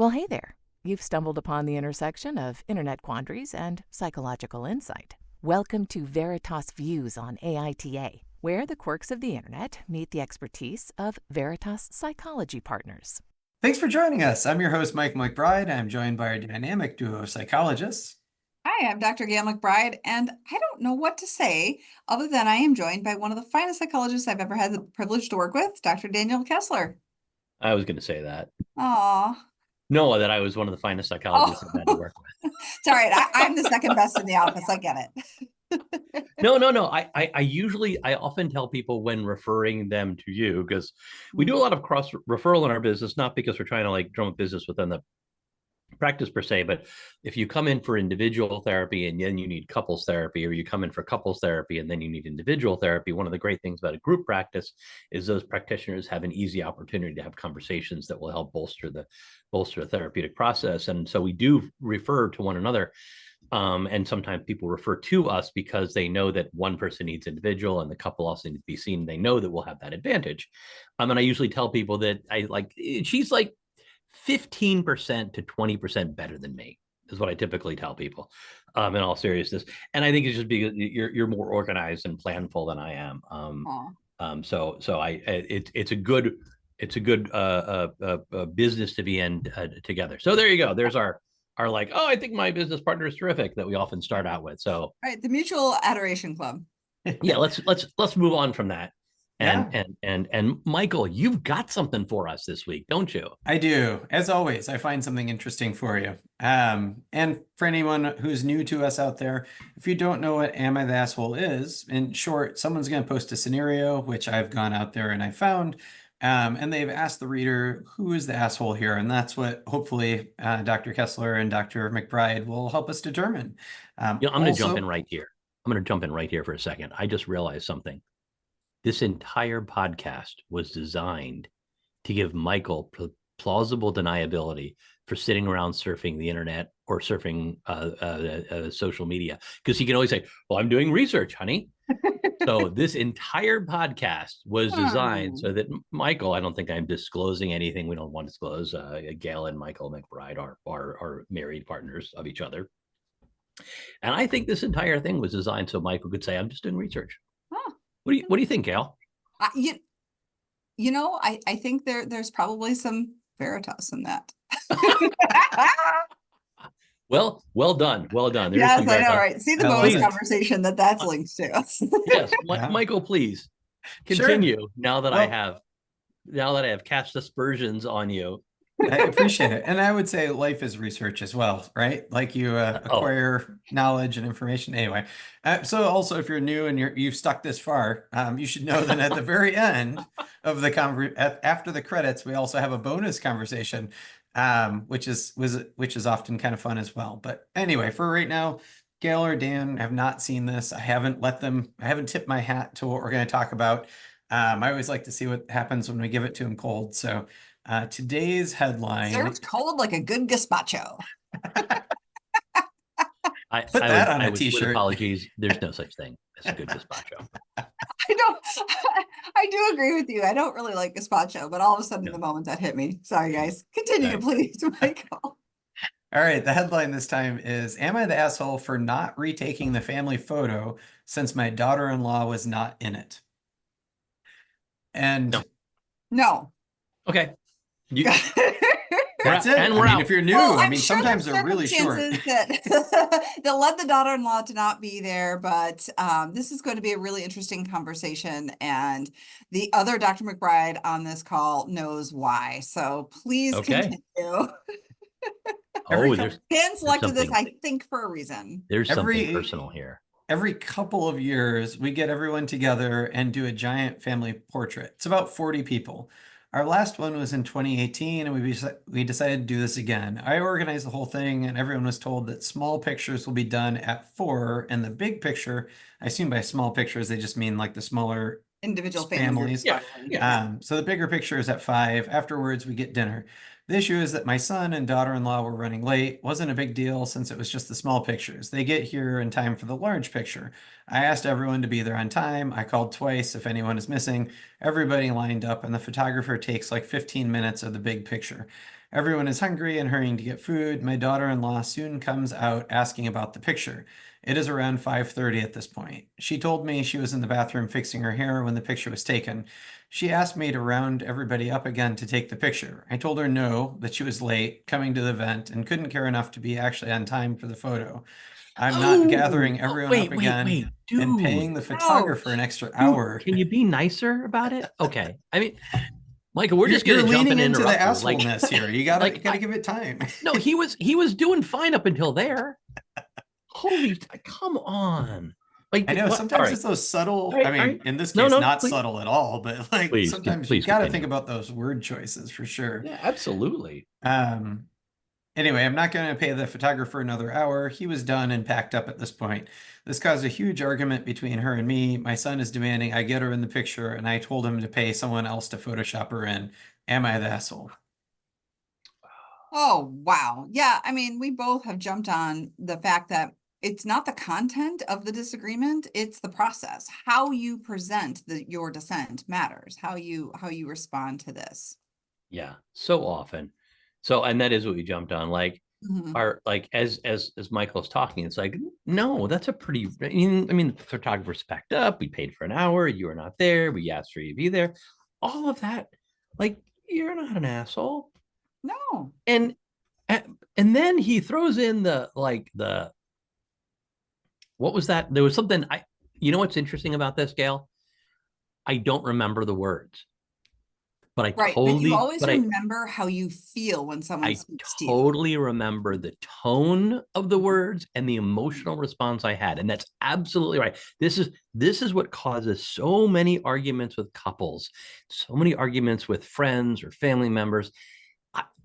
Well, hey there. You've stumbled upon the intersection of internet quandaries and psychological insight. Welcome to Veritas Views on AITA, where the quirks of the internet meet the expertise of Veritas Psychology Partners. Thanks for joining us. I'm your host, Mike McBride. I'm joined by our dynamic duo of psychologists. Hi, I'm Dr. Gayle MacBride, and I don't know what to say other than I am joined by one of the finest psychologists I've ever had the privilege to work with, Dr. Daniel Kessler. I was going to say that. Aw. No, that I was one of the finest psychologists I've had to work with. It's all right. I'm the second best in the office. I get it. No. I often tell people when referring them to you, because we do a lot of cross referral in our business, not because we're trying to like drum up business within the practice per se, but if you come in for individual therapy and then you need couples therapy, or you come in for couples therapy and then you need individual therapy, one of the great things about a group practice is those practitioners have an easy opportunity to have conversations that will help bolster the therapeutic process. And so we do refer to one another. And sometimes people refer to us because they know that one person needs individual and the couple also needs to be seen. They know that we'll have that advantage. And I usually tell people that she's like 15% to 20% better than me is what I typically tell people, in all seriousness. And I think it's just because you're more organized and planful than I am. It's a good business to be in together. So there you go. There's our like, oh, I think my business partner is terrific that we often start out with. So All right, the Mutual Adoration Club. yeah, let's move on from that. And Michael, you've got something for us this week, don't you? I do. As always, I find something interesting for you. And for anyone who's new to us out there, if you don't know what Am I the Asshole is, in short, someone's going to post a scenario, which I've gone out there and I found, and they've asked the reader, who is the asshole here? And that's what hopefully Dr. Kessler and Dr. MacBride will help us determine. I'm going to jump in right here. For a second. I just realized something. This entire podcast was designed to give Michael plausible deniability for sitting around surfing the internet or surfing social media, because he can always say, well, I'm doing research, honey. So this entire podcast was designed so that Michael, I don't think I'm disclosing anything we don't want to disclose. Gayle and Michael MacBride are married partners of each other. And I think this entire thing was designed so Michael could say, I'm just doing research. Huh. What do you think, Gayle? I think there's probably some Veritas in that. Well done. There's yes, I know, right? See the bonus conversation that's linked to. Yes, Michael, please continue. Sure. Now that I have cast aspersions on you. I appreciate it. And I would say life is research as well, right? Like you acquire knowledge and information. Anyway, so also if you're new and you've stuck this far, you should know that at the very end of the after the credits, we also have a bonus conversation, which is often kind of fun as well. But anyway, for right now, Gayle or Dan have not seen this. I haven't tipped my hat to what we're going to talk about. I always like to see what happens when we give it to them cold. So today's headline. Served cold like a good gazpacho. I put that on a t-shirt. With apologies, there's no such thing as a good gazpacho. I do agree with you. I don't really like gazpacho, but all of a sudden, the moment that hit me. Sorry, guys. Continue, please, Michael. All right. The headline this time is, Am I the asshole for not retaking the family photo since my daughter-in-law was not in it? And no. Okay. That's it. If you're new, well, sure sometimes they're really short. That led the daughter-in-law to not be there, but this is going to be a really interesting conversation, and the other Dr. MacBride on this call knows why. So please continue. Dan selected this, I think, for a reason. There's something personal here. Every couple of years, we get everyone together and do a giant family portrait. It's about 40 people. Our last one was in 2018, and we decided to do this again. I organized the whole thing, and everyone was told that small pictures will be done at 4, and the big picture, I assume by small pictures, they just mean like the smaller individual families. So the bigger picture is at 5. Afterwards, we get dinner. The issue is that my son and daughter-in-law were running late. Wasn't a big deal since it was just the small pictures. They get here in time for the large picture. I asked everyone to be there on time. I called twice if anyone is missing. Everybody lined up, and the photographer takes like 15 minutes of the big picture. Everyone is hungry and hurrying to get food. My daughter-in-law soon comes out asking about the picture. It is around 5:30 at this point. She told me she was in the bathroom fixing her hair when the picture was taken. She asked me to round everybody up again to take the picture. I told her no, that she was late, coming to the event, and couldn't care enough to be actually on time for the photo. I'm not gathering everyone up again and paying the photographer an extra hour. Can you be nicer about it? Okay. I mean, Michael, we're just You're going to jump in leaning and into the interrupt you. assholeness here. You gotta give it time. No, he was doing fine up until there. Holy, come on. Like, I know sometimes it's those subtle, in this case, not subtle at all, but like sometimes you got to think about those word choices for sure. Yeah, absolutely. Anyway, I'm not going to pay the photographer another hour. He was done and packed up at this point. This caused a huge argument between her and me. My son is demanding I get her in the picture, and I told him to pay someone else to Photoshop her in. Am I the asshole? Oh, wow. Yeah. I mean, we both have jumped on the fact that it's not the content of the disagreement, it's the process. How you present your dissent matters. How you respond to this. Yeah, so often. So, and that is what we jumped on. Like, as Michael's talking, it's like, no, that's a pretty. I mean, the photographer's packed up. We paid for an hour. You were not there. We asked for you to be there. All of that, like, you're not an asshole. No. And then he throws in what was that? There was something you know what's interesting about this, Gayle? I don't remember the words, but I but you always remember how you feel when someone speaks to you. I totally remember the tone of the words and the emotional response I had. And that's absolutely right. This is what causes so many arguments with couples, so many arguments with friends or family members.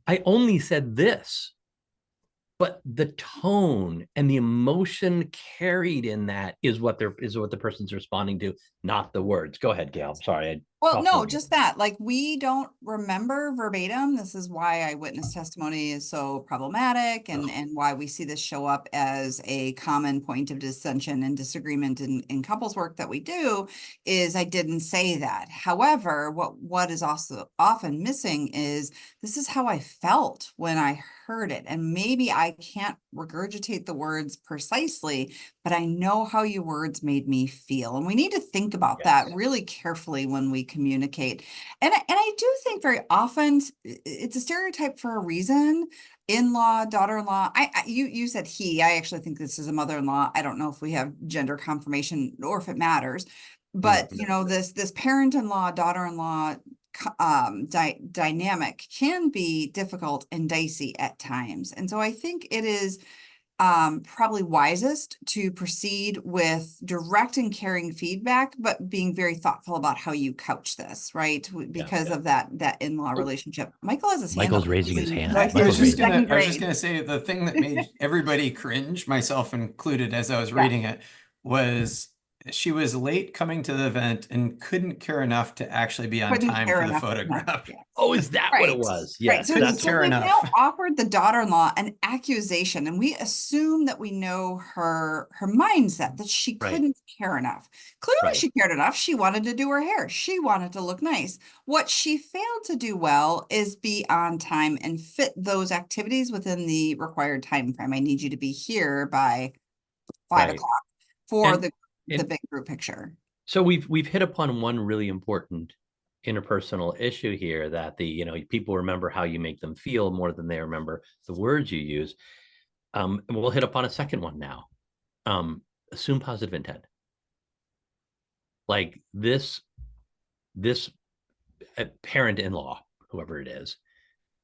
I only said this, but the tone and the emotion carried in that is what the person's responding to, not the words. Go ahead, Gayle. Sorry. Well, no, just that. Like, we don't remember verbatim. This is why eyewitness testimony is so problematic, and why we see this show up as a common point of dissension and disagreement in couples work that we do, is I didn't say that. However, what is also often missing is this is how I felt when I heard it. And maybe I can't regurgitate the words precisely, but I know how your words made me feel. And we need to think about that really carefully when we communicate. And I do think very often it's a stereotype for a reason. In-law, daughter-in-law. You said he. I actually think this is a mother-in-law. I don't know if we have gender confirmation or if it matters. But this parent-in-law, daughter-in-law dynamic can be difficult and dicey at times. And so I think it is probably wisest to proceed with direct and caring feedback, but being very thoughtful about how you couch this, right? Because of that in-law relationship. Michael has his hand. Michael's raising his hand. I was just gonna say the thing that made everybody cringe, myself included, as I was reading it, was she was late coming to the event and couldn't care enough to actually be on time for the photograph. Oh, is that what it was? Yes. Right. So we've now offered the daughter-in-law an accusation, and we assume that we know her mindset, that she couldn't care enough. Clearly she cared enough. She wanted to do her hair. She wanted to look nice. What she failed to do well is be on time and fit those activities within the required time frame. I need you to be here by 5 o'clock for the big group picture. So we've hit upon one really important interpersonal issue here, that people remember how you make them feel more than they remember the words you use. And we'll hit upon a second one now. Assume positive intent. Like this parent-in-law, whoever it is,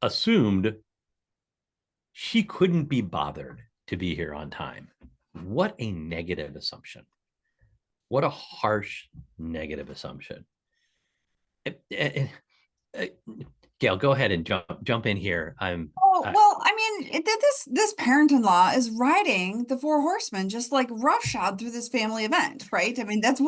assumed she couldn't be bothered to be here on time. What a negative assumption. What a harsh negative assumption. Gayle, go ahead and jump in here. Well, I mean, this parent-in-law is riding the four horsemen, just like roughshod through this family event, right? I mean, that's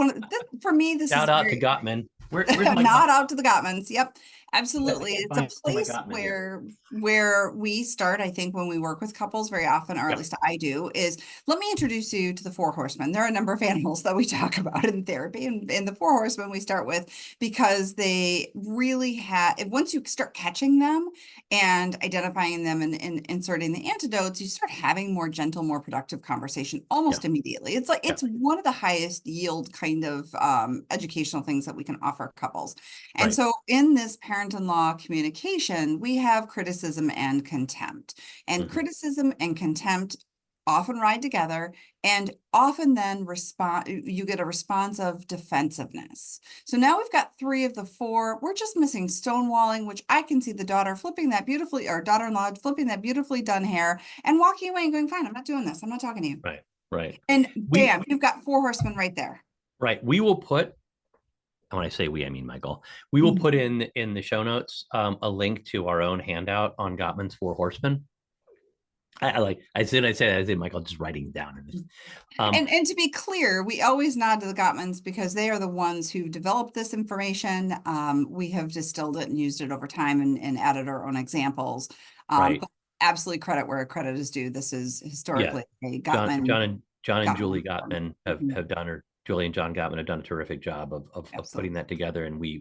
for me, this Shout is out to Gottman. Where's my not out to the Gottmans. Yep. Absolutely. It's a find my place Gottman where we start, I think, when we work with couples very often, or at Yep. least I do, is let me introduce you to the four horsemen. There are a number of animals that we talk about in therapy, and the four horsemen we start with because they really have, once you start catching them and identifying them and inserting the antidotes, you start having more gentle, more productive conversation almost immediately. It's like, it's one of the highest yield kind of educational things that we can offer couples. And Right. so in this parent-in-law communication, we have criticism and contempt. And criticism and contempt often ride together, and often then you get a response of defensiveness. So now we've got 3 of the 4. We're just missing stonewalling, which I can see the daughter flipping that beautifully, or daughter-in-law flipping that beautifully done hair and walking away and going, fine, I'm not doing this. I'm not talking to you. Right. And bam, you've got 4 horsemen right there. Right. We will put, and when I say we, I mean Michael. We will put in the show notes a link to our own handout on Gottman's Four Horsemen. I said Michael just writing it down. And to be clear, we always nod to the Gottmans because they are the ones who developed this information. We have distilled it and used it over time and added our own examples. Right. But absolutely credit where credit is due. This is historically a Gottman. John and Julie Gottman have done, or Julie and John Gottman have done a terrific job of putting that together. And we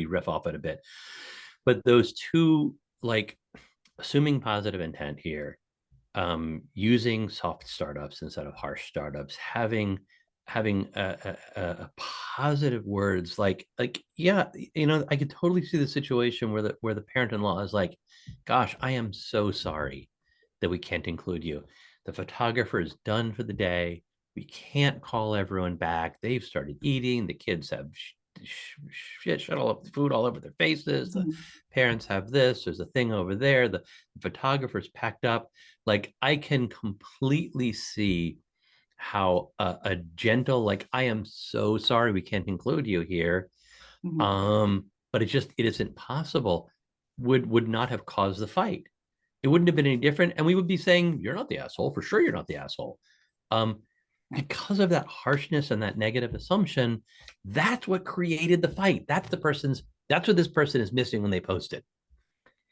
riff off it a bit. But those two, like, assuming positive intent here, using soft startups instead of harsh startups, having a positive words, like yeah, I could totally see the situation where the parent-in-law is like, gosh, I am so sorry that we can't include you. The photographer is done for the day. We can't call everyone back. They've started eating. The kids have shit all up, food all over their faces. The parents have this. There's a thing over there. The photographer's packed up. Like, I can completely see how a gentle, like, I am so sorry we can't include you here, but it isn't possible, would not have caused the fight. It wouldn't have been any different, and we would be saying, you're not the asshole. For sure you're not the asshole. Because of that harshness and that negative assumption, that's what created the fight. That's what this person is missing when they post it.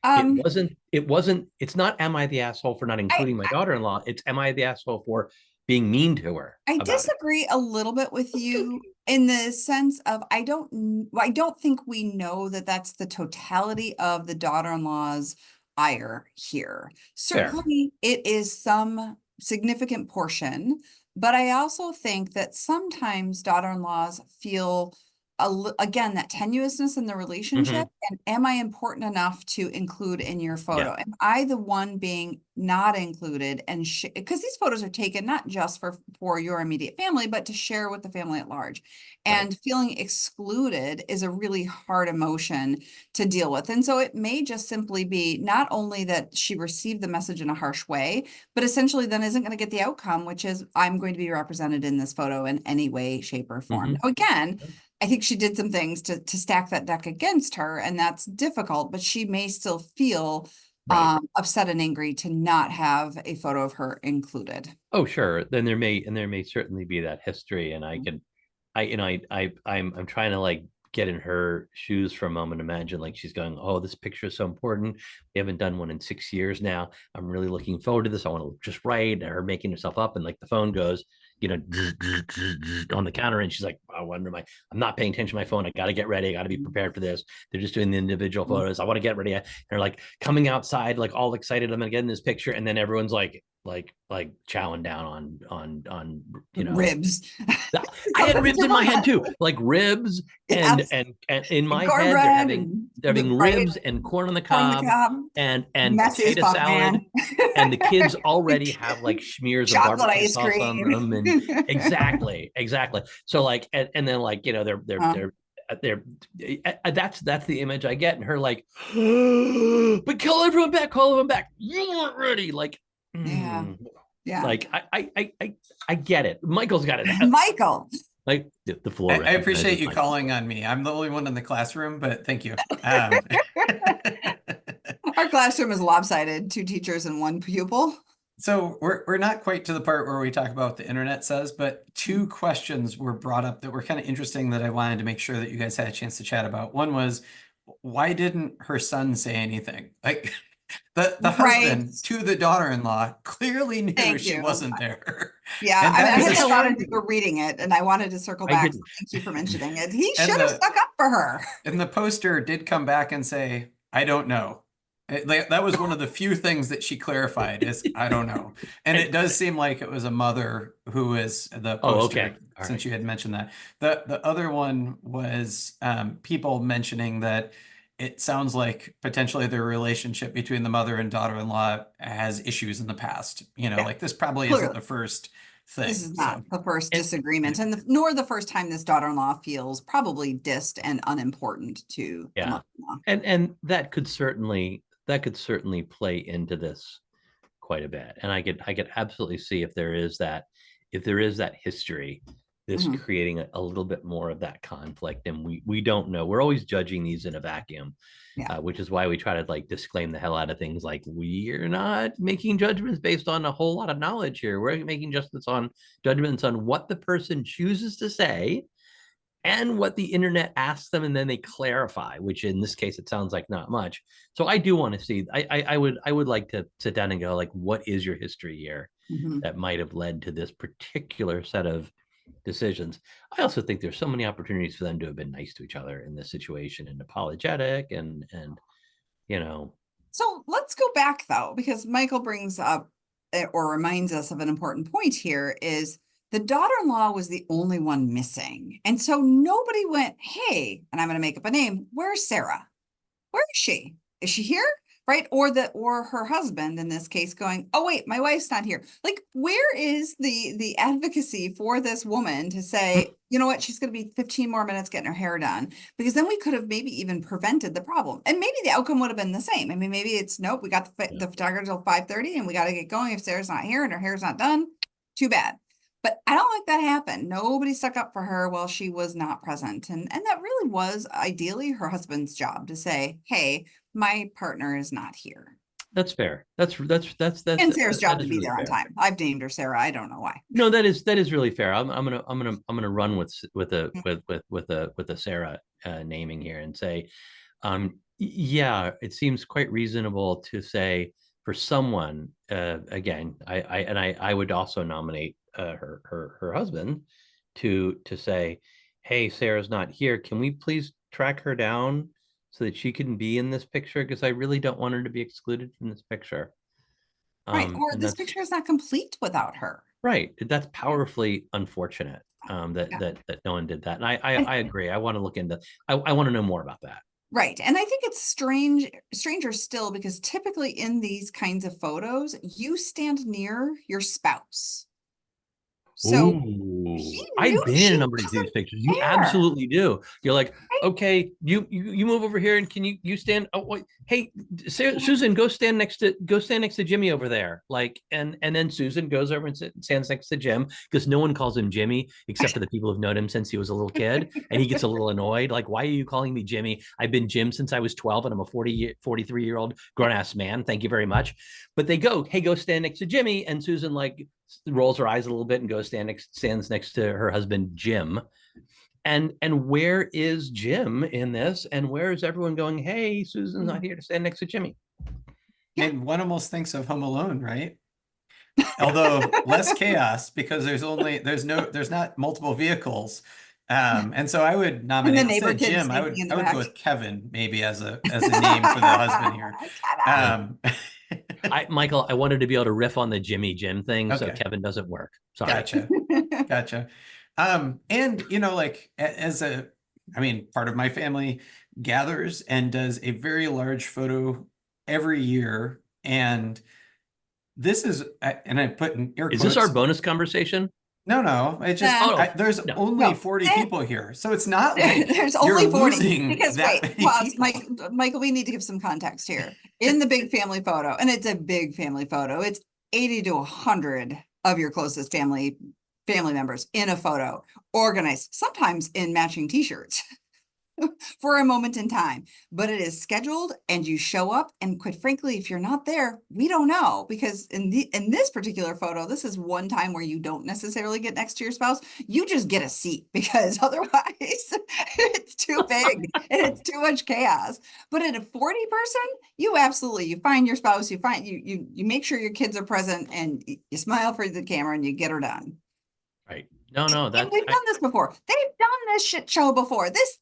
It's not, am I the asshole for not including my daughter-in-law? It's, am I the asshole for being mean to her? I disagree a little bit with you in the sense of, I don't think we know that that's the totality of the daughter-in-law's ire here. Certainly it is some significant portion, but I also think that sometimes daughter-in-laws feel, again, that tenuousness in the relationship. And am I important enough to include in your photo? Am I the one being not included? And because these photos are taken not just for your immediate family, but to share with the family at large. And feeling excluded is a really hard emotion to deal with. And so it may just simply be not only that she received the message in a harsh way, but essentially then isn't going to get the outcome, which is, I'm going to be represented in this photo in any way, shape, or form. Now, again, I think she did some things to stack that deck against her, and that's difficult, but she may still feel upset and angry to not have a photo of her included. Oh, sure. Then there may certainly be that history, and I'm trying to, like, get in her shoes for a moment. Imagine, like, she's going, oh, this picture is so important. We haven't done one in 6 years now. I'm really looking forward to this. I want to just write, and her making herself up, and like the phone goes, on the counter, and she's like, I'm not paying attention to my phone. I got to get ready. I got to be prepared for this. They're just doing the individual photos. I want to get ready. And they're like coming outside, like all excited. I'm gonna get in this picture, and then everyone's like chowing down on ribs. I had ribs in my head too, like ribs and in my head they're having ribs and corn on the cob and potato salad, and the kids already have like smears of barbecue sauce on them, and exactly. So like, and then like, they're that's the image I get, and her like, but call everyone back. You weren't ready. Like, yeah. Like I get it. Michael's got it. Michael. Like the floor. I appreciate you calling on me. I'm the only one in the classroom, but thank you. Our classroom is lopsided, 2 teachers and 1 pupil. So we're not quite to the part where we talk about what the internet says, but 2 questions were brought up that were kind of interesting that I wanted to make sure that you guys had a chance to chat about. One was, why didn't her son say anything? Like the Right. husband to the daughter-in-law clearly knew Thank she you. wasn't there. Yeah, And I that had is a a thought as strange- you were reading it, and I wanted to circle I back. didn't. Thank you for mentioning it. He And should have the- stuck up for her. And the poster did come back and say, I don't know. That was one of the few things that she clarified is, I don't know. And it does seem like it was a mother who is the Oh, poster, okay. All since right. you had mentioned that. The other one was people mentioning that it sounds like potentially the relationship between the mother and daughter-in-law has issues in the past. Yeah, like this probably clearly. isn't the first thing. This is not the first And- disagreement, and nor the first time this daughter-in-law feels probably dissed and unimportant to the Yeah. mother-in-law. And that could certainly play into this quite a bit. And I could absolutely see if there is that history, this Mhm. creating a little bit more of that conflict. And we don't know. We're always judging these in a vacuum. Yeah. Which is why we try to like disclaim the hell out of things like we're not making judgments based on a whole lot of knowledge here. We're making judgments on what the person chooses to say and what the internet asks them, and then they clarify, which in this case it sounds like not much. So I do want to see, I would like to sit down and go like, what is your history here Mhm. that might have led to this particular set of decisions? I also think there's so many opportunities for them to have been nice to each other in this situation and apologetic and So let's go back though, because Michael brings up or reminds us of an important point here is the daughter-in-law was the only one missing. And so nobody went, hey, and I'm going to make up a name. Where's Sarah? Where is she? Is she here? Right? Or her husband in this case going, oh wait, my wife's not here. Like, where is the advocacy for this woman to say, you know what, she's going to be 15 more minutes getting her hair done? Because then we could have maybe even prevented the problem. And maybe the outcome would have been the same. I mean, maybe it's nope, we got the photographer till 5:30 and we got to get going. If Sarah's not here and her hair's not done, too bad. But I don't like that happened. Nobody stuck up for her while she was not present. And that really was ideally her husband's job to say, hey, my partner is not here. that's fair. That's And Sarah's job to be really there on fair. time. I've named her Sarah. I don't know why. No, that is really fair. I'm gonna run with the Sarah naming here and say, yeah, it seems quite reasonable to say for someone again. I would also nominate her husband to say, hey, Sarah's not here. Can we please track her down so that she can be in this picture? Because I really don't want her to be excluded from this picture. Right. Or And this that's picture is not complete without her. right. That's powerfully unfortunate that no one did that. And I agree. I want to look into. I want to know more about that. Right. And I think it's stranger still, because typically in these kinds of photos, you stand near your spouse. So Ooh, he I've knew been in she a number of these wasn't pictures. You there. absolutely do. You're like, Right. okay, you move over here, and can you stand? Oh, wait, hey, Susan, go stand next to Jimmy over there. Like, and then Susan goes over and stands next to Jim, because no one calls him Jimmy except for the people who've known him since he was a little kid, and he gets a little annoyed. Like, why are you calling me Jimmy? I've been Jim since I was 12, and I'm a 43-year-old grown ass man. Thank you very much. But they go, hey, go stand next to Jimmy, and Susan like rolls her eyes a little bit and goes stands next to her husband Jim. And where is Jim in this? And where is everyone going, hey, Susan's not here to stand next to Jimmy? And one almost thinks of Home Alone, right? Although less chaos, because there's not multiple vehicles. And so I would nominate neighbor instead of kid Jim, I sneaking in would the go back. with Kevin maybe as a name for the husband here. Michael, I wanted to be able to riff on the Jimmy Jim thing, so Okay. Kevin doesn't work. Sorry. Gotcha. And like part of my family gathers and does a very large photo every year. And this is, and I put in air quotes. Is this our bonus conversation? No, it just, No. there's only 40 people here. So it's not like there's you're only 40. losing Because that wait, many pause, people. Michael, we need to give some context here. In the big family photo, and it's a big family photo, it's 80 to 100 of your closest family members in a photo, organized, sometimes in matching t-shirts. for a moment in time, but it is scheduled and you show up. And quite frankly, if you're not there, we don't know, because in this particular photo, this is one time where you don't necessarily get next to your spouse. You just get a seat, because otherwise it's too big and it's too much chaos. But at a 40 person, you find your spouse, you make sure your kids are present, and you smile for the camera and you get her done. Right. No, And we've done this before. They've done this shit show before. This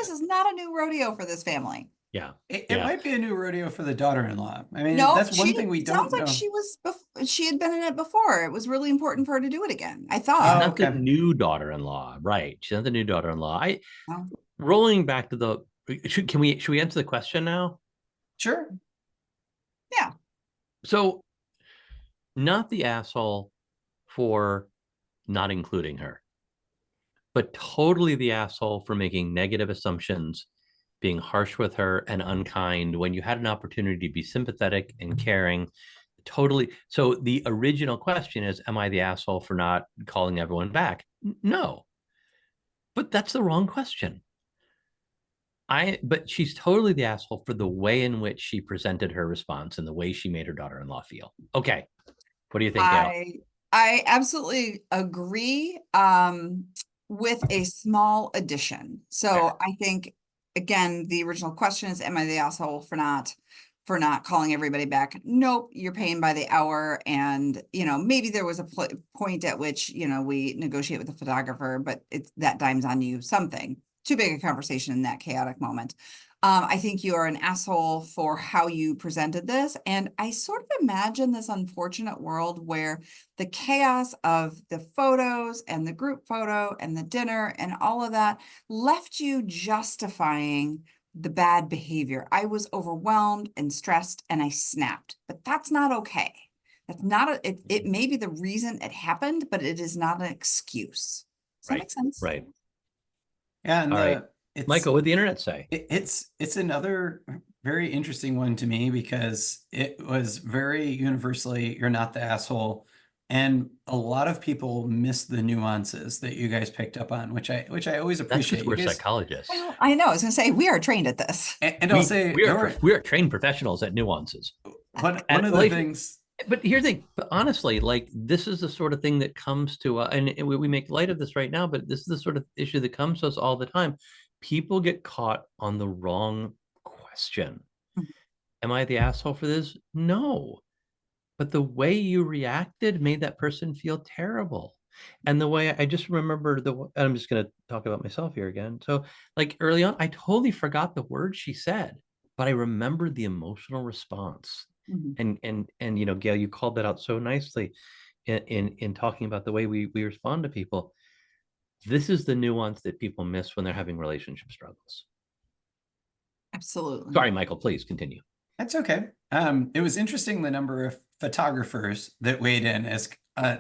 is not a new rodeo for this family. Yeah. It might be a new rodeo for the daughter-in-law. I mean, No, that's one thing we don't sounds know. like she had been in it before. It was really important for her to do it again, I thought. She's not the new daughter-in-law, right? She's not the new daughter-in-law. Rolling back to the, should we answer the question now? Sure. Yeah. So, not the asshole for not including her, but totally the asshole for making negative assumptions, being harsh with her and unkind when you had an opportunity to be sympathetic and caring. Totally. So the original question is, am I the asshole for not calling everyone back? No, but that's the wrong question. But she's totally the asshole for the way in which she presented her response and the way she made her daughter-in-law feel. Okay. What do you think, Gayle? I absolutely agree, with a small addition. So I think, again, the original question is, am I the asshole for not calling everybody back? Nope, you're paying by the hour. And, maybe there was a point at which, we negotiate with the photographer, but that dime's on you, something. Too big a conversation in that chaotic moment. I think you are an asshole for how you presented this. And I sort of imagine this unfortunate world where the chaos of the photos and the group photo and the dinner and all of that left you justifying the bad behavior. I was overwhelmed and stressed and I snapped, but that's not okay. That's not it may be the reason it happened, but it is not an excuse. Does that make sense? Right. Yeah. And all right. Michael, what did the internet say? It's another very interesting one to me, because it was very universally, you're not the asshole. And a lot of people miss the nuances that you guys picked up on, which I always appreciate. That's because we're psychologists. Well, I know. I was going to say, we are trained at this. And I'll say we are trained professionals at nuances. One of the things. But here's the thing, but honestly, like, this is the sort of thing that comes to and we make light of this right now, but this is the sort of issue that comes to us all the time. People get caught on the wrong question. Am I the asshole for this? No. But the way you reacted made that person feel terrible. And the way I just remember I'm just going to talk about myself here again. So, like, early on, I totally forgot the words she said, but I remembered the emotional response. And Gayle, you called that out so nicely in talking about the way we respond to people. This is the nuance that people miss when they're having relationship struggles. Absolutely. Sorry, Michael, please continue. That's okay. It was interesting, the number of photographers that weighed in as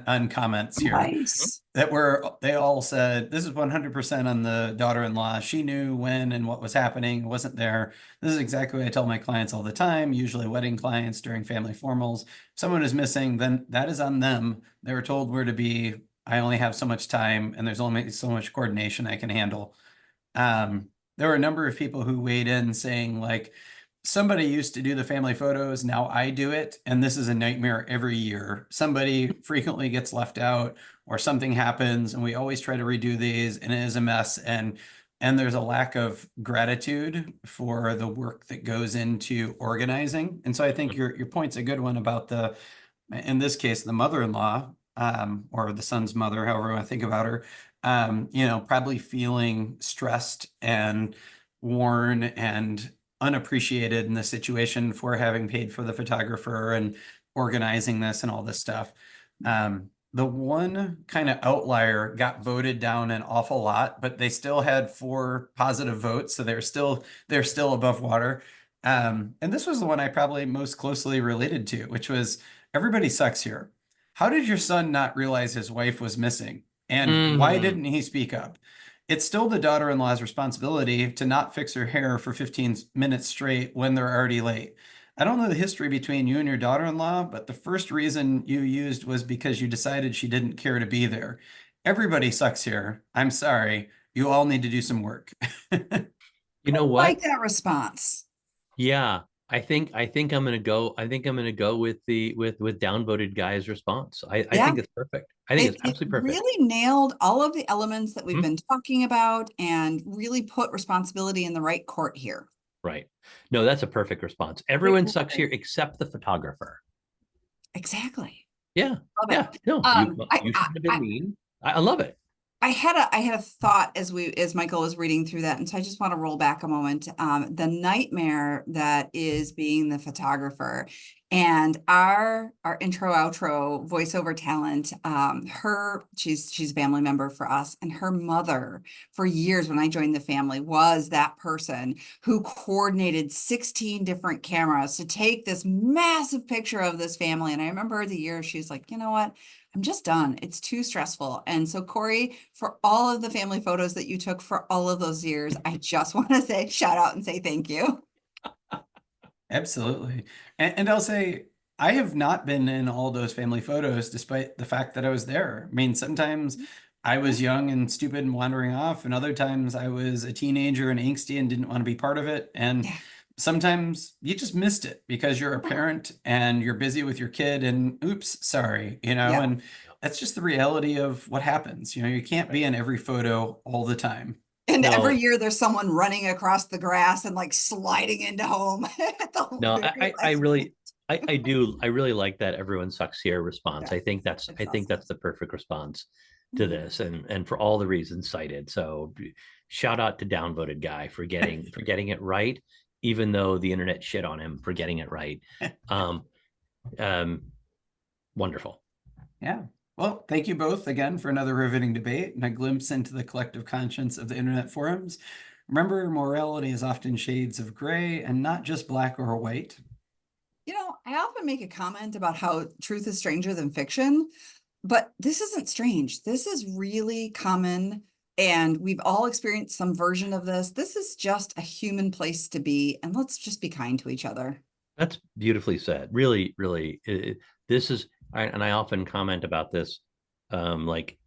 on comments here. Nice. They all said, this is 100% on the daughter-in-law. She knew when and what was happening, wasn't there. This is exactly what I tell my clients all the time, usually wedding clients during family formals. If someone is missing, then that is on them. They were told where to be. I only have so much time, and there's only so much coordination I can handle. There were a number of people who weighed in saying, like, somebody used to do the family photos, now I do it, and this is a nightmare every year. Somebody frequently gets left out, or something happens, and we always try to redo these, and it is a mess. And there's a lack of gratitude for the work that goes into organizing. And so I think your point's a good one about in this case, the mother-in-law, or the son's mother, however you want to think about her, probably feeling stressed and worn and unappreciated in the situation for having paid for the photographer and organizing this and all this stuff. The one kind of outlier got voted down an awful lot, but they still had 4 positive votes, so they're still above water. And this was the one I probably most closely related to, which was, everybody sucks here. How did your son not realize his wife was missing? And why didn't he speak up? It's still the daughter-in-law's responsibility to not fix her hair for 15 minutes straight when they're already late. I don't know the history between you and your daughter-in-law, but the first reason you used was because you decided she didn't care to be there. Everybody sucks here. I'm sorry. You all need to do some work. You know I what? like that response. Yeah, I'm gonna go. I think I'm gonna go with the with downvoted guy's response. I Yeah, think it's perfect. I think it's it absolutely perfect. really nailed all of the elements that we've Mhm. been talking about and really put responsibility in the right court here. Right. No, that's a perfect response. It Everyone sucks really here is. except the photographer. Exactly. Yeah. Love it. Yeah. No, you shouldn't have been mean. I love it. I had a thought as Michael was reading through that, and so I just want to roll back a moment. The nightmare that is being the photographer, and our intro outro voiceover talent. She's a family member for us, and her mother for years when I joined the family was that person who coordinated 16 different cameras to take this massive picture of this family. And I remember the year she's like, you know what? I'm just done. It's too stressful. And so, Corey, for all of the family photos that you took for all of those years, I just want to say shout out and say thank you. Absolutely. And I'll say, I have not been in all those family photos, despite the fact that I was there. I mean, sometimes I was young and stupid and wandering off, and other times I was a teenager and angsty and didn't want to be part of it. And Yeah. sometimes you just missed it because you're a parent and you're busy with your kid and oops, sorry, Yeah. and that's just the reality of what happens. You can't be in every photo all the time. And every No, year there's someone running across the grass and like sliding into home at the no, very I last really, minute. I really like that everyone sucks here response. Yeah, I it's think awesome. that's the perfect response to Mhm. this, and for all the reasons cited. So, shout out to downvoted guy for getting it right, even though the internet shit on him for getting it right. Um, um, Wonderful. Yeah. Well, thank you both again for another riveting debate and a glimpse into the collective conscience of the internet forums. Remember, morality is often shades of gray and not just black or white. I often make a comment about how truth is stranger than fiction, but this isn't strange. This is really common, and we've all experienced some version of this. This is just a human place to be, and let's just be kind to each other. That's beautifully said. Really, really, this is, and I often comment about this, like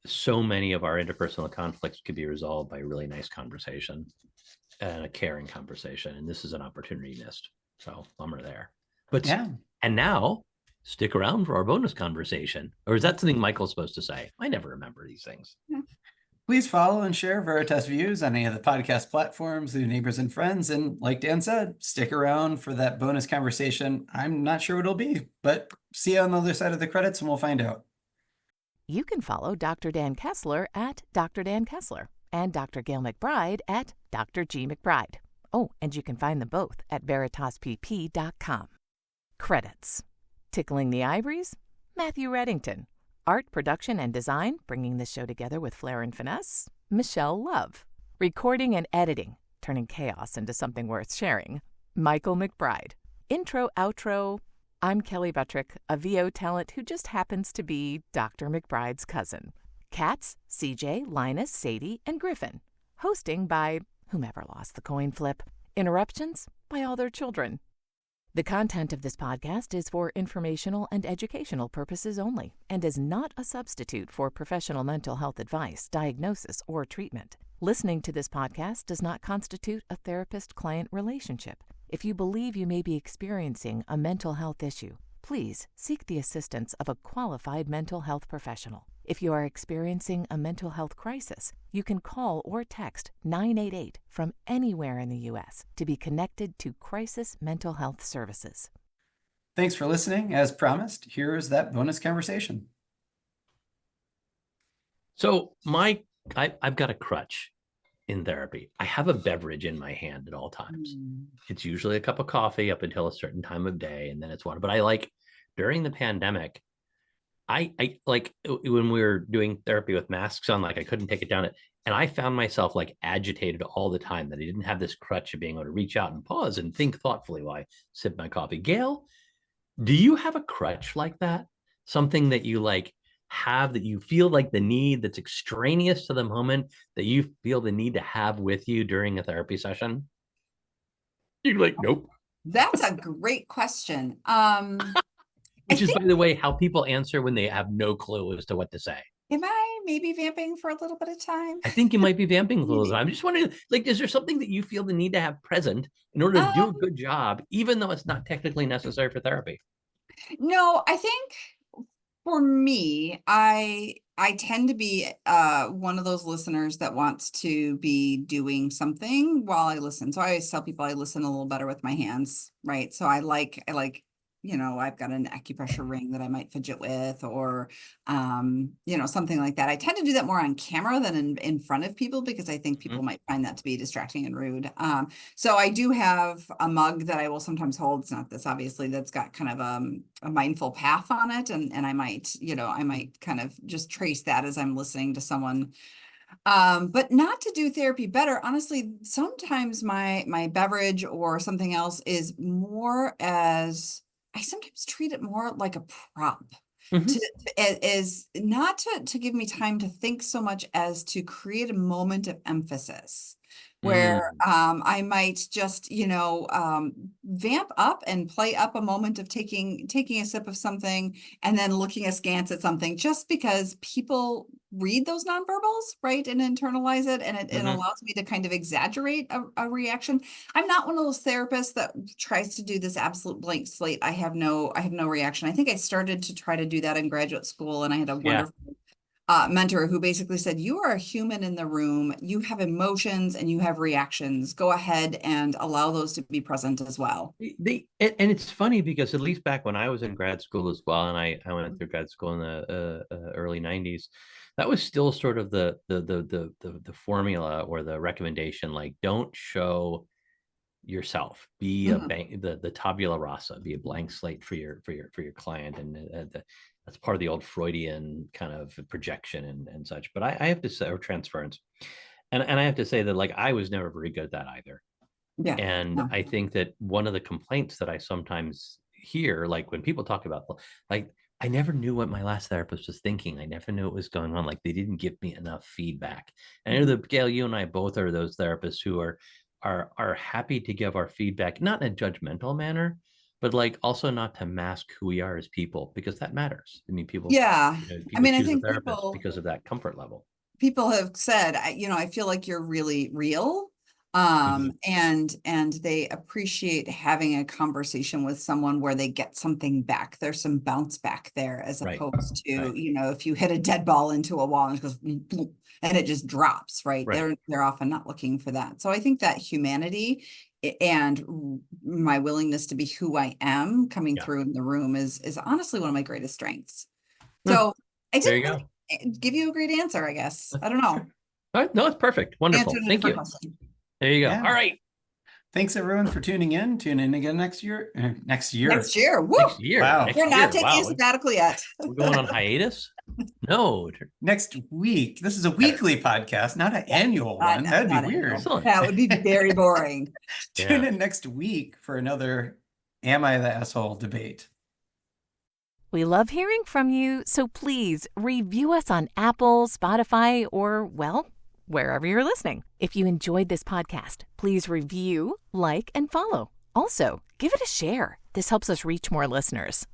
so many of our interpersonal conflicts could be resolved by a really nice conversation and a caring conversation. And this is an opportunity missed. So bummer there. But Yeah. and now stick around for our bonus conversation. Or is that something Michael's supposed to say? I never remember these things. Please follow and share Veritas Views on any of the podcast platforms with your neighbors and friends. And like Dan said, stick around for that bonus conversation. I'm not sure what it'll be, but see you on the other side of the credits and we'll find out. You can follow Dr. Dan Kessler at Dr. Dan Kessler and Dr. Gayle MacBride at Dr. G. MacBride. Oh, and you can find them both at veritaspp.com. Credits. Tickling the Ivories, Matthew Reddington. Art, production, and design, bringing this show together with flair and finesse, Michelle Love. Recording and editing, turning chaos into something worth sharing, Michael MacBride. Intro, outro, I'm Kelly Buttrick, a VO talent who just happens to be Dr. MacBride's cousin. Cats, CJ, Linus, Sadie, and Griffin. Hosting by whomever lost the coin flip. Interruptions by all their children. The content of this podcast is for informational and educational purposes only and is not a substitute for professional mental health advice, diagnosis, or treatment. Listening to this podcast does not constitute a therapist-client relationship. If you believe you may be experiencing a mental health issue, please seek the assistance of a qualified mental health professional. If you are experiencing a mental health crisis, you can call or text 988 from anywhere in the U.S. to be connected to Crisis Mental Health Services. Thanks for listening. As promised, here is that bonus conversation. So I've got a crutch in therapy. I have a beverage in my hand at all times. It's usually a cup of coffee up until a certain time of day, and then it's water. But I like during the pandemic, I like when we were doing therapy with masks on, like I couldn't take it down. And I found myself like agitated all the time that I didn't have this crutch of being able to reach out and pause and think thoughtfully while I sip my coffee. Gayle, do you have a crutch like that? Something that you like have that you feel like the need that's extraneous to the moment that you feel the need to have with you during a therapy session? You're like, nope. That's a great question. Which is, by the way, how people answer when they have no clue as to what to say. Am I maybe vamping for a little bit of time? I think you might be vamping a little bit. I'm just wondering, like, is there something that you feel the need to have present in order to do a good job, even though it's not technically necessary for therapy? No, I think for me, I tend to be one of those listeners that wants to be doing something while I listen. So I always tell people I listen a little better with my hands, right? So I like, I've got an acupressure ring that I might fidget with, or something like that. I tend to do that more on camera than in front of people, because I think people might find that to be distracting and rude. So I do have a mug that I will sometimes hold. It's not this, obviously, that's got kind of a mindful path on it. And I might kind of just trace that as I'm listening to someone. But not to do therapy better. Honestly, sometimes my beverage or something else is more as, I sometimes treat it more like a prop. Is not to give me time to think so much as to create a moment of emphasis where I might just, vamp up and play up a moment of taking a sip of something and then looking askance at something, just because people read those nonverbals, right, and internalize it, and it allows me to kind of exaggerate a reaction. I'm not one of those therapists that tries to do this absolute blank slate. I have no reaction. I think I started to try to do that in graduate school, and I had a wonderful mentor who basically said, you are a human in the room, you have emotions and you have reactions. Go ahead and allow those to be present as well. And it's funny because at least back when I was in grad school as well, and I went through grad school in the early 90s, that was still sort of the formula or the recommendation, like, don't show yourself, be the tabula rasa, be a blank slate for your client, and that's part of the old Freudian kind of projection and such. But I have to say, or transference, and I have to say that, like, I was never very good at that either. Yeah. And I think that one of the complaints that I sometimes hear, like when people talk about, like, I never knew what my last therapist was thinking. I never knew what was going on. Like, they didn't give me enough feedback. And I know that, Gayle, you and I both are those therapists who are happy to give our feedback, not in a judgmental manner, but like also not to mask who we are as people, because that matters. I mean, people, I think therapist because of that comfort level. People have said, I feel like you're really real. And they appreciate having a conversation with someone where they get something back. There's some bounce back there, as opposed to, if you hit a dead ball into a wall and it goes and it just drops, right? They're often not looking for that. So I think that humanity and my willingness to be who I am coming through in the room is honestly one of my greatest strengths. So I didn't really give you a great answer, I guess. I don't know. All right. No, it's perfect. Wonderful. Thank you. There you go. Yeah. All right. Thanks everyone for tuning in. Tune in again next year. Next year. Woo! Next year. Wow. We're not taking a sabbatical yet. We're going on hiatus? No. Next week. This is a weekly podcast, not an annual one. That'd be weird. That would be very boring. Tune in next week for another Am I the Asshole debate. We love hearing from you, so please review us on Apple, Spotify, or, well, wherever you're listening. If you enjoyed this podcast, please review, like, and follow. Also, give it a share. This helps us reach more listeners.